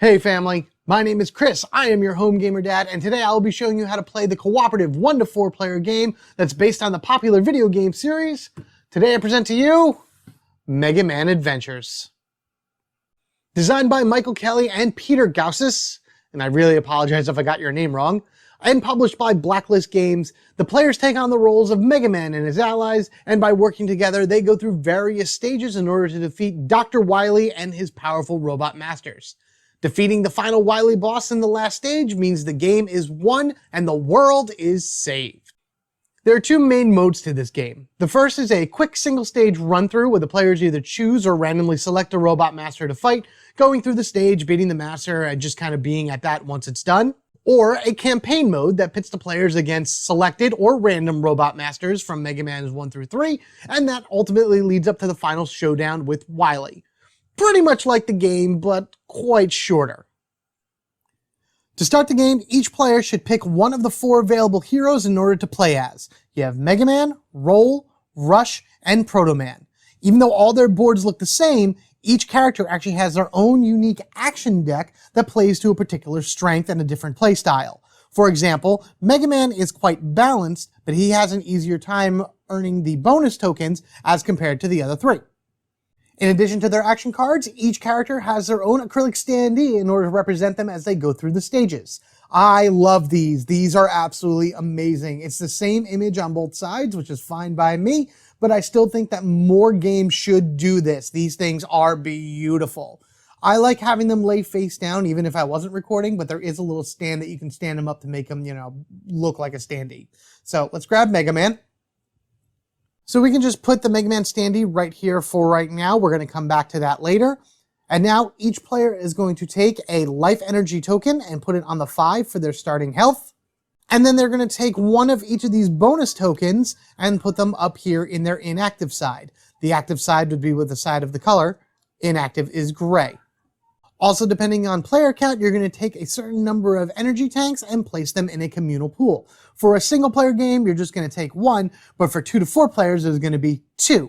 Hey family, my name is Chris, I am your home gamer dad, and today I will be showing you how to play the cooperative 1 to 4 player game that's based on the popular video game series. Today I present to you, Mage Man Adventures. Designed by Kelley and Peter Gousis, and I really apologize if I got your name wrong, and published by Blacklist games, the players take on the roles of Mega Man and his allies, and by working together they go through various stages in order to defeat Dr. Wily and his powerful robot masters. Defeating the final Wily boss in the last stage means the game is won and the world is saved. There are two main modes to this game. The first is a quick single stage run through where the players either choose or randomly select a robot master to fight, going through the stage, beating the master, and just kind of being at that once it's done. Or a campaign mode that pits the players against selected or random robot masters from Mega Man 1 through 3, and that ultimately leads up to the final showdown with Wily. Pretty much like the game, but quite shorter. To start the game, each player should pick one of the 4 available heroes in order to play as. You have Mega Man, Roll, Rush, and Proto Man. Even though all their boards look the same, each character actually has their own unique action deck that plays to a particular strength and a different playstyle. For example, Mega Man is quite balanced, but he has an easier time earning the bonus tokens as compared to the other 3. In addition to their action cards, each character has their own acrylic standee in order to represent them as they go through the stages. I love these. These are absolutely amazing. It's the same image on both sides, which is fine by me, but I still think that more games should do this. These things are beautiful. I like having them lay face down even if I wasn't recording, but there is a little stand that you can stand them up to make them, look like a standee. So let's grab Mega Man. So we can just put the Mega Man standee right here for right now. We're going to come back to that later. And now each player is going to take a life energy token and put it on the 5 for their starting health. And then they're going to take one of each of these bonus tokens and put them up here in their inactive side. The active side would be with the side of the color. Inactive is gray. Also, depending on player count, you're going to take a certain number of energy tanks and place them in a communal pool. For a single player game, you're just going to take 1, but for 2 to 4 players, there's going to be 2.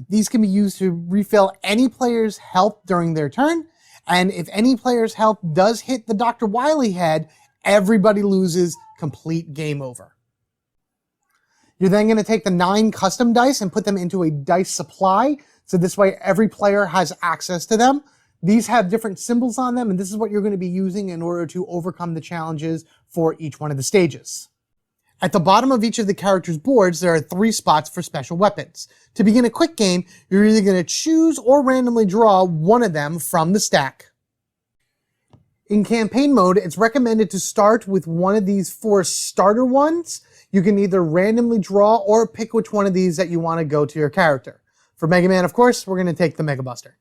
These can be used to refill any player's health during their turn, and if any player's health does hit the Dr. Wily head, everybody loses, complete game over. You're then going to take the 9 custom dice and put them into a dice supply, so this way every player has access to them. These have different symbols on them, and this is what you're going to be using in order to overcome the challenges for each one of the stages. At the bottom of each of the characters' boards, there are 3 spots for special weapons. To begin a quick game, you're either going to choose or randomly draw one of them from the stack. In campaign mode, it's recommended to start with one of these 4 starter ones. You can either randomly draw or pick which one of these that you want to go to your character. For Mega Man, of course, we're going to take the Mega Buster.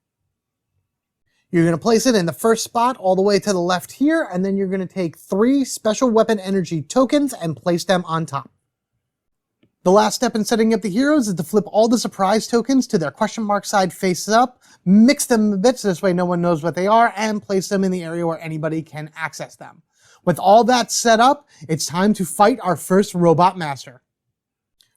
You're going to place it in the first spot all the way to the left here, and then you're going to take 3 special weapon energy tokens and place them on top. The last step in setting up the heroes is to flip all the surprise tokens to their question mark side face up, mix them a bit so this way no one knows what they are, and place them in the area where anybody can access them. With all that set up, it's time to fight our first Robot Master.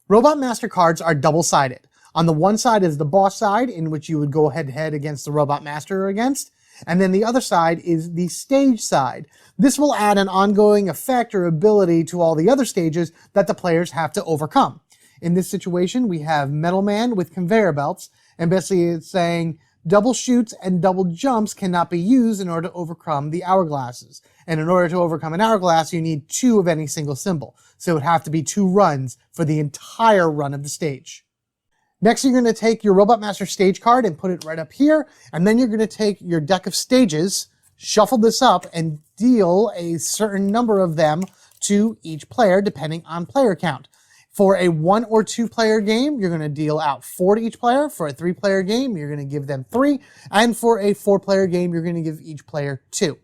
Robot Master cards are double-sided. On the one side is the boss side, in which you would go head-to-head against the Robot Master against, and then the other side is the stage side. This will add an ongoing effect or ability to all the other stages that the players have to overcome. In this situation, we have Metal Man with conveyor belts, and basically it's saying double shoots and double jumps cannot be used in order to overcome the hourglasses. And in order to overcome an hourglass, you need 2 of any single symbol. So it would have to be 2 runs for the entire run of the stage. Next, you're going to take your Robot Master stage card and put it right up here, and then you're going to take your deck of stages, shuffle this up, and deal a certain number of them to each player, depending on player count. For a 1 or 2 player game, you're going to deal out 4 to each player. For a 3 player game, you're going to give them 3, and for a 4 player game, you're going to give each player 2.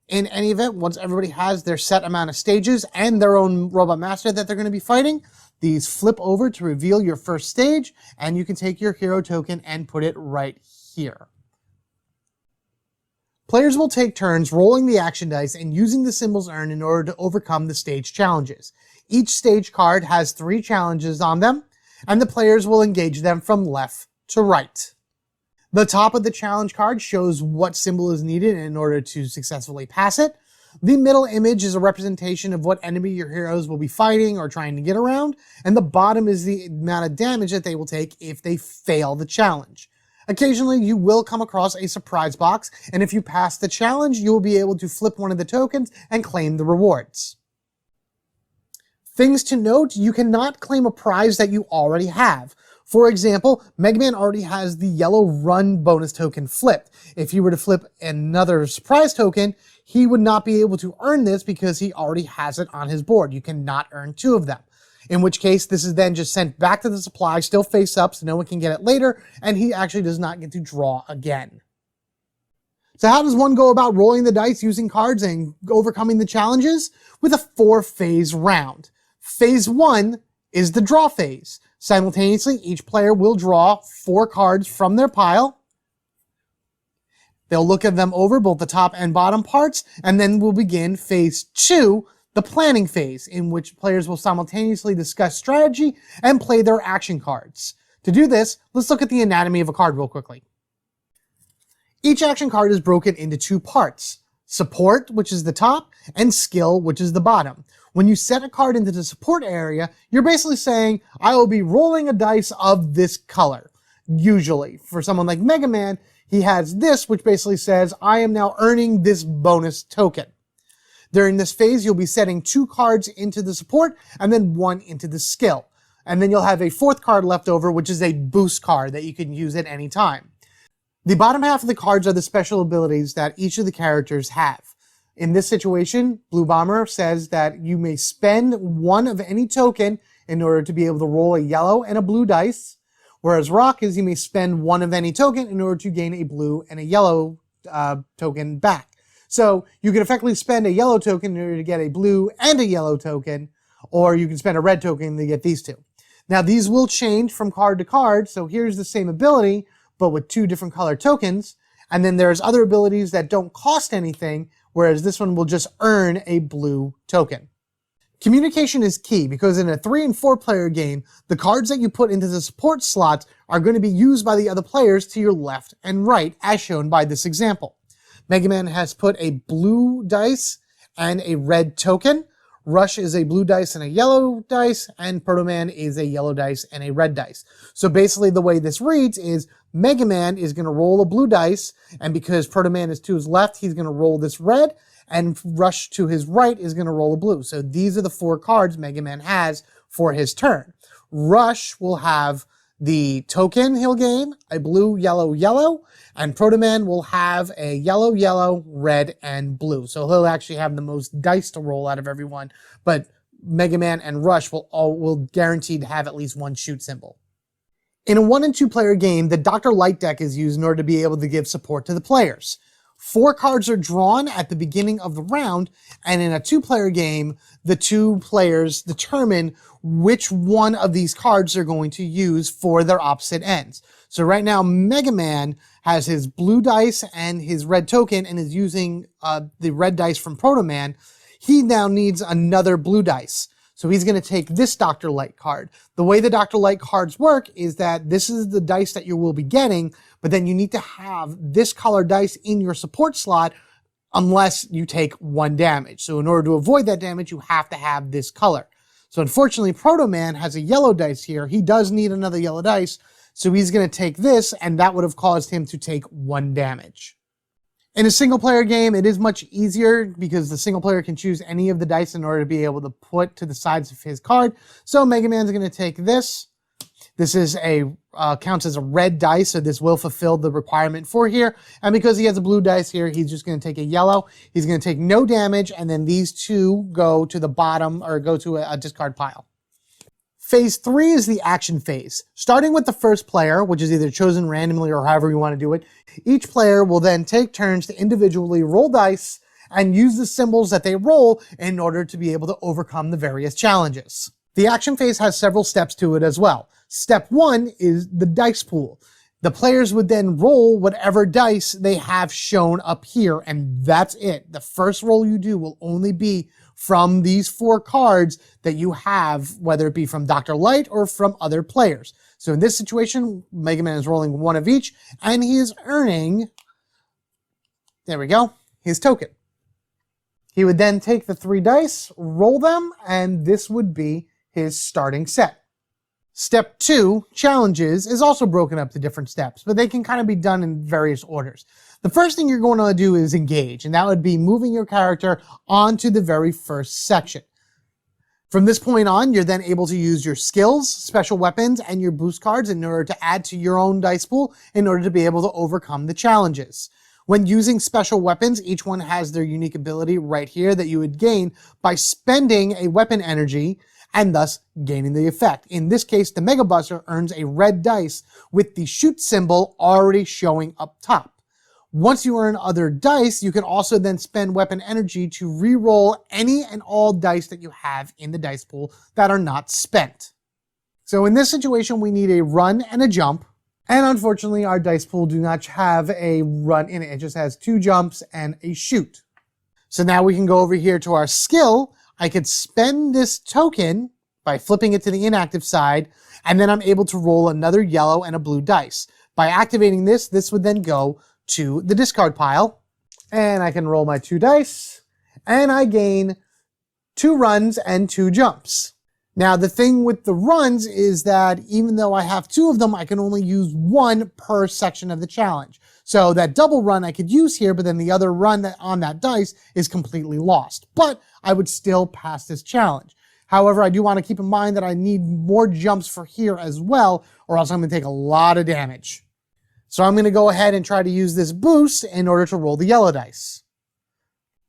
In any event, once everybody has their set amount of stages and their own Robot Master that they're going to be fighting, these flip over to reveal your first stage, and you can take your hero token and put it right here. Players will take turns rolling the action dice and using the symbols earned in order to overcome the stage challenges. Each stage card has 3 challenges on them, and the players will engage them from left to right. The top of the challenge card shows what symbol is needed in order to successfully pass it. The middle image is a representation of what enemy your heroes will be fighting or trying to get around, and the bottom is the amount of damage that they will take if they fail the challenge. Occasionally, you will come across a surprise box, and if you pass the challenge, you will be able to flip one of the tokens and claim the rewards. Things to note, you cannot claim a prize that you already have. For example, Mega Man already has the yellow run bonus token flipped. If he were to flip another surprise token, he would not be able to earn this because he already has it on his board. You cannot earn two of them. In which case, this is then just sent back to the supply, still face up, so no one can get it later, and he actually does not get to draw again. So how does one go about rolling the dice using cards and overcoming the challenges? With a 4-phase round. Phase 1 is the draw phase. Simultaneously, each player will draw 4 cards from their pile. They'll look at them over, both the top and bottom parts, and then we'll begin phase 2, the planning phase, in which players will simultaneously discuss strategy and play their action cards. To do this, let's look at the anatomy of a card real quickly. Each action card is broken into 2 parts: support, which is the top, and skill, which is the bottom. When you set a card into the support area, you're basically saying, I will be rolling a dice of this color. Usually, for someone like Mega Man, he has this, which basically says, I am now earning this bonus token. During this phase, you'll be setting 2 cards into the support and then 1 into the skill. And then you'll have a 4th card left over, which is a boost card that you can use at any time. The bottom half of the cards are the special abilities that each of the characters have. In this situation, Blue Bomber says that you may spend 1 of any token in order to be able to roll a yellow and a blue dice, whereas Rock is you may spend 1 of any token in order to gain a blue and a yellow token back. So you can effectively spend a yellow token in order to get a blue and a yellow token, or you can spend a red token to get these 2. Now these will change from card to card, so here's the same ability, but with 2 different color tokens, and then there's other abilities that don't cost anything, whereas this one will just earn a blue token. Communication is key because in a 3 and 4 player game, the cards that you put into the support slots are going to be used by the other players to your left and right, as shown by this example. Mega Man has put a blue dice and a red token. Rush is a blue dice and a yellow dice, and Proto Man is a yellow dice and a red dice. So basically the way this reads is Mega Man is going to roll a blue dice, and because Proto Man is to his left, he's going to roll this red, and Rush to his right is going to roll a blue. So these are the 4 cards Mega Man has for his turn. Rush will have the token he'll gain, a blue, yellow, yellow, and Proto Man will have a yellow, yellow, red, and blue. So he'll actually have the most dice to roll out of everyone, but Mega Man and Rush will guaranteed have at least 1 shoot symbol. In a 1 and 2 player game, the Dr. Light deck is used in order to be able to give support to the players. 4 cards are drawn at the beginning of the round, and in a 2-player game, the 2 players determine which one of these cards they're going to use for their opposite ends. So right now, Mega Man has his blue dice and his red token and is using the red dice from Proto Man. He now needs another blue dice. So he's going to take this Dr. Light card. The way the Dr. Light cards work is that this is the dice that you will be getting, but then you need to have this color dice in your support slot unless you take 1 damage. So in order to avoid that damage, you have to have this color. So unfortunately, Proto Man has a yellow dice here. He does need another yellow dice, so he's going to take this, and that would have caused him to take 1 damage. In a single player game, it is much easier because the single player can choose any of the dice in order to be able to put to the sides of his card. So Mega Man's going to take this. This is counts as a red dice, so this will fulfill the requirement for here. And because he has a blue dice here, he's just going to take a yellow. He's going to take no damage, and then these 2 go to the bottom, or go to a discard pile. Phase 3 is the action phase. Starting with the first player, which is either chosen randomly or however you want to do it, each player will then take turns to individually roll dice and use the symbols that they roll in order to be able to overcome the various challenges. The action phase has several steps to it as well. Step 1 is the dice pool. The players would then roll whatever dice they have shown up here, and that's it. The first roll you do will only be from these 4 cards that you have, whether it be from Dr. Light or from other players. So in this situation, Mega Man is rolling one of each, and he is earning, there we go, his token. He would then take the 3 dice, roll them, and this would be his starting set. Step 2, challenges, is also broken up to different steps, but they can kind of be done in various orders. The first thing you're going to do is engage, and that would be moving your character onto the very first section. From this point on, you're then able to use your skills, special weapons, and your boost cards in order to add to your own dice pool in order to be able to overcome the challenges. When using special weapons, each one has their unique ability right here that you would gain by spending a weapon energy and thus gaining the effect. In this case, the Mega Buster earns a red dice with the shoot symbol already showing up top. Once you earn other dice, you can also then spend weapon energy to re-roll any and all dice that you have in the dice pool that are not spent. So in this situation, we need a run and a jump. And unfortunately, our dice pool do not have a run in it. It just has 2 jumps and a shoot. So now we can go over here to our skill. I could spend this token by flipping it to the inactive side, and then I'm able to roll another yellow and a blue dice. By activating this, this would then go to the discard pile, and I can roll my 2 dice, and I gain 2 runs and 2 jumps. Now, the thing with the runs is that even though I have 2 of them, I can only use 1 per section of the challenge. So that double run I could use here, but then the other run on that dice is completely lost. But I would still pass this challenge. However, I do want to keep in mind that I need more jumps for here as well, or else I'm going to take a lot of damage. So I'm going to go ahead and try to use this boost in order to roll the yellow dice.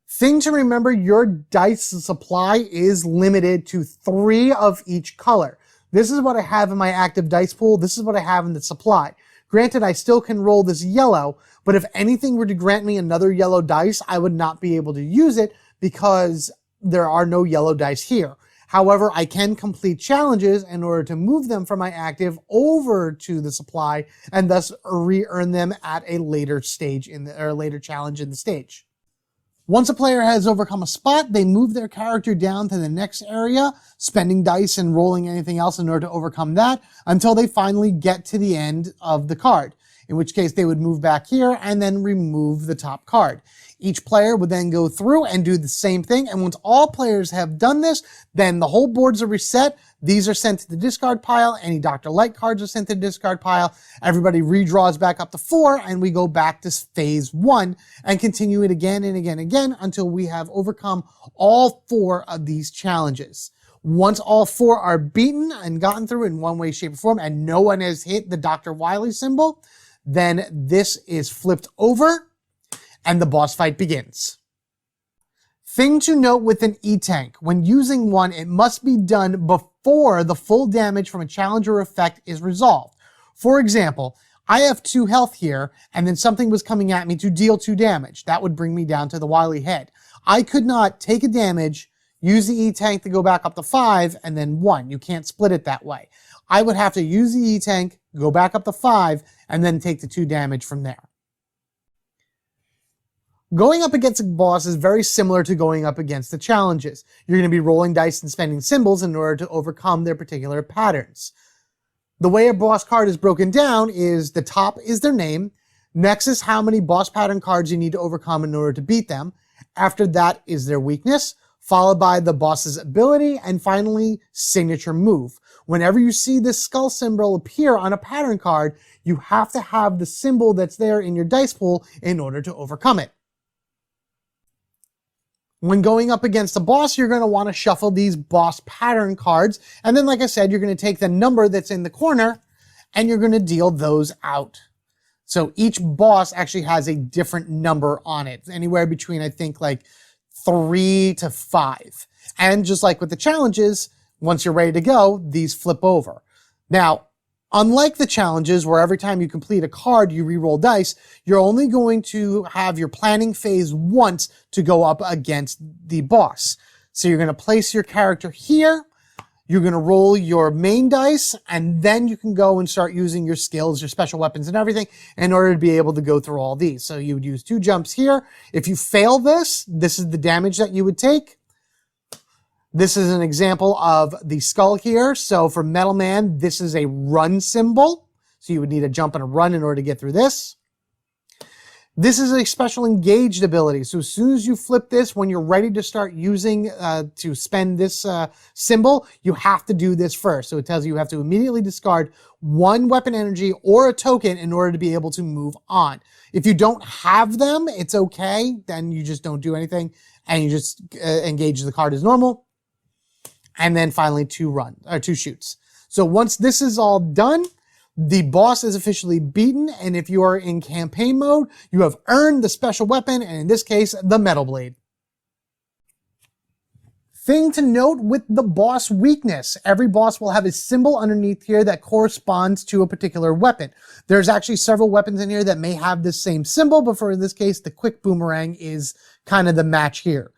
Thing to remember, your dice supply is limited to 3 of each color. This is what I have in my active dice pool. This is what I have in the supply. Granted, I still can roll this yellow, but if anything were to grant me another yellow dice, I would not be able to use it because there are no yellow dice here. However, I can complete challenges in order to move them from my active over to the supply and thus re-earn them at a later stage or later challenge in the stage. Once a player has overcome a spot, they move their character down to the next area, spending dice and rolling anything else in order to overcome that until they finally get to the end of the card, in which case they would move back here and then remove the top card. Each player would then go through and do the same thing, and once all players have done this, then the whole boards are reset. These are sent to the discard pile. Any Dr. Light cards are sent to the discard pile. Everybody redraws back up to 4, and we go back to phase 1 and continue it again and again and again until we have overcome all 4 of these challenges. Once all 4 are beaten and gotten through in one way, shape, or form, and no one has hit the Dr. Wily symbol, then this is flipped over and the boss fight begins. Thing to note with an E-Tank, when using one, it must be done before the full damage from a challenge or effect is resolved. For example, I have 2 health here, and then something was coming at me to deal 2 damage. That would bring me down to the Wily head. I could not take a damage, use the E-Tank to go back up to 5, and then 1. You can't split it that way. I would have to use the E-Tank, go back up to 5, and then take the 2 damage from there. Going up against a boss is very similar to going up against the challenges. You're going to be rolling dice and spending symbols in order to overcome their particular patterns. The way a boss card is broken down is the top is their name, next is how many boss pattern cards you need to overcome in order to beat them, after that is their weakness, followed by the boss's ability, and finally, signature move. Whenever you see this skull symbol appear on a pattern card, you have to have the symbol that's there in your dice pool in order to overcome it. When going up against a boss, you're going to want to shuffle these boss pattern cards. And then, like I said, you're going to take the number that's in the corner and you're going to deal those out. So each boss actually has a different number on it, anywhere between, I think, like 3 to 5. And just like with the challenges, once you're ready to go, these flip over. Now, unlike the challenges where every time you complete a card, you re-roll dice, you're only going to have your planning phase once to go up against the boss. So you're going to place your character here, you're going to roll your main dice, and then you can go and start using your skills, your special weapons and everything in order to be able to go through all these. So you would use 2 jumps here. If you fail this, this is the damage that you would take. This is an example of the skull here. So for Metal Man, this is a run symbol. So you would need a jump and a run in order to get through this. This is a special engaged ability. So as soon as you flip this, when you're ready to start using, to spend this symbol, you have to do this first. So it tells you have to immediately discard one weapon energy or a token in order to be able to move on. If you don't have them, it's okay. Then you just don't do anything and you just engage the card as normal. And then finally two shoots. So once this is all done, the boss is officially beaten, and if you are in campaign mode, you have earned the special weapon, and in this case, the Metal Blade. Thing to note with the boss weakness, every boss will have a symbol underneath here that corresponds to a particular weapon. There's actually several weapons in here that may have this same symbol, but for this case, the quick boomerang is kind of the match here.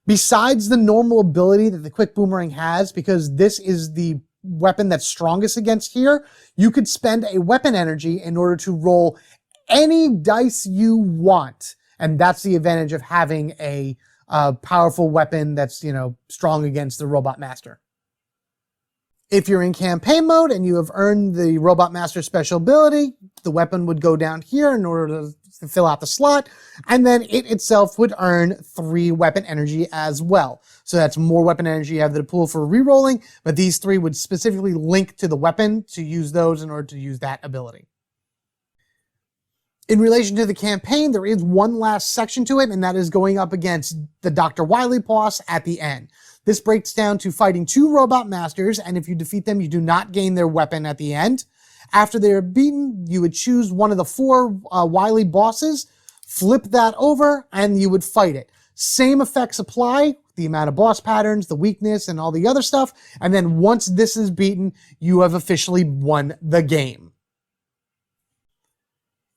Besides the normal ability that the quick boomerang has, because this is the weapon that's strongest against here, you could spend a weapon energy in order to roll any dice you want. And that's the advantage of having a powerful weapon that's, strong against the Robot Master. If you're in campaign mode and you have earned the Robot Master special ability, the weapon would go down here in order to fill out the slot, and then it itself would earn 3 weapon energy as well. So that's more weapon energy you have to pool for rerolling, but these 3 would specifically link to the weapon to use those in order to use that ability. In relation to the campaign, there is one last section to it, and that is going up against the Dr. Wily boss at the end. This breaks down to fighting 2 Robot Masters, and if you defeat them, you do not gain their weapon at the end. After they are beaten, you would choose one of the 4 Wily bosses, flip that over, and you would fight it. Same effects apply, the amount of boss patterns, the weakness, and all the other stuff, and then once this is beaten, you have officially won the game.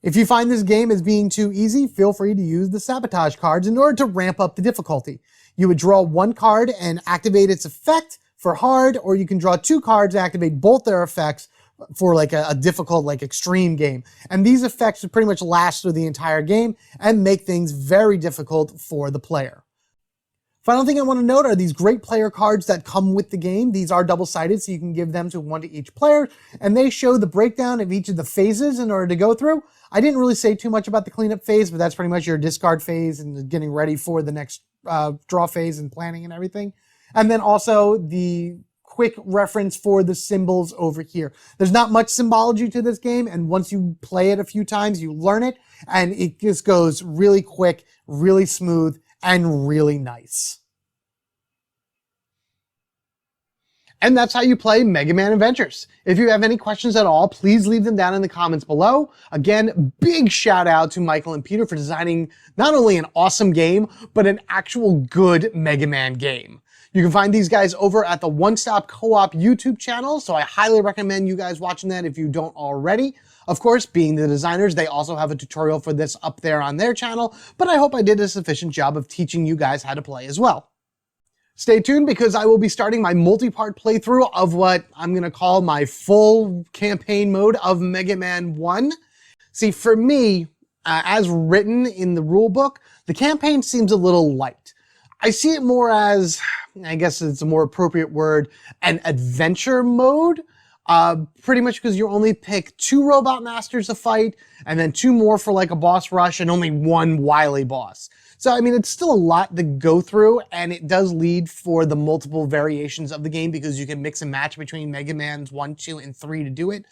If you find this game as being too easy, feel free to use the sabotage cards in order to ramp up the difficulty. You would draw 1 card and activate its effect for hard, or you can draw 2 cards and activate both their effects for like a difficult, like extreme game. And these effects would pretty much last through the entire game and make things very difficult for the player. Final thing I want to note are these great player cards that come with the game. These are double-sided, so you can give them to 1 to each player, and they show the breakdown of each of the phases in order to go through. I didn't really say too much about the cleanup phase, but that's pretty much your discard phase and getting ready for the next draw phase and planning and everything. And then also the quick reference for the symbols over here. There's not much symbology to this game, and once you play it a few times, you learn it, and it just goes really quick, really smooth, and really nice. And that's how you play Mega Man Adventures. If you have any questions at all, please leave them down in the comments below. Again, big shout out to Michael and Peter for designing not only an awesome game, but an actual good Mega Man game. You can find these guys over at the One Stop Co-op YouTube channel, so I highly recommend you guys watching that if you don't already. Of course, being the designers, they also have a tutorial for this up there on their channel, but I hope I did a sufficient job of teaching you guys how to play as well. Stay tuned because I will be starting my multi-part playthrough of what I'm going to call my full campaign mode of Mega Man 1. See, for me, as written in the rulebook, the campaign seems a little light. I see it more as, I guess it's a more appropriate word, an adventure mode. Pretty much because you only pick 2 Robot Masters to fight, and then 2 more for like a boss rush, and only 1 Wily boss. So, I mean, it's still a lot to go through, and it does lead for the multiple variations of the game because you can mix and match between Mega Man's 1, 2, and 3 to do it.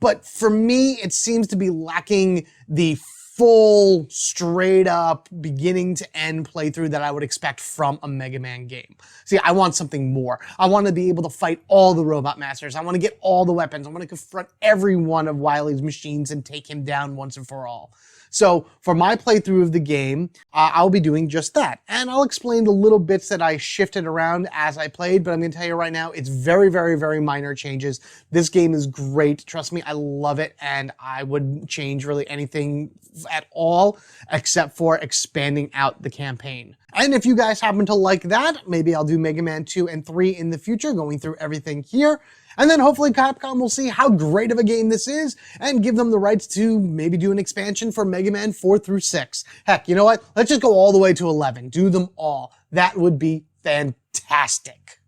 But for me, it seems to be lacking the full, straight up, beginning to end playthrough that I would expect from a Mega Man game. See, I want something more. I want to be able to fight all the Robot Masters. I want to get all the weapons. I want to confront every one of Wily's machines and take him down once and for all. So for my playthrough of the game, I'll be doing just that. And I'll explain the little bits that I shifted around as I played, but I'm going to tell you right now, it's very, very, very minor changes. This game is great. Trust me, I love it, and I wouldn't change really anything at all except for expanding out the campaign. And if you guys happen to like that, maybe I'll do Mega Man 2 and 3 in the future, going through everything here. And then hopefully Capcom will see how great of a game this is and give them the rights to maybe do an expansion for Mega Man 4 through 6. Heck, you know what? Let's just go all the way to 11. Do them all. That would be fantastic.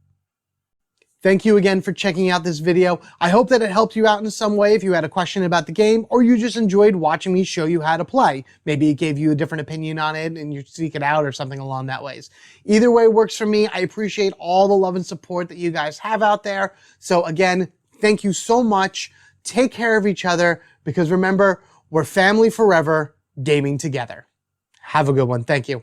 Thank you again for checking out this video. I hope that it helped you out in some way if you had a question about the game or you just enjoyed watching me show you how to play. Maybe it gave you a different opinion on it and you seek it out or something along that ways. Either way works for me. I appreciate all the love and support that you guys have out there. So again, thank you so much. Take care of each other because remember, we're family forever, gaming together. Have a good one. Thank you.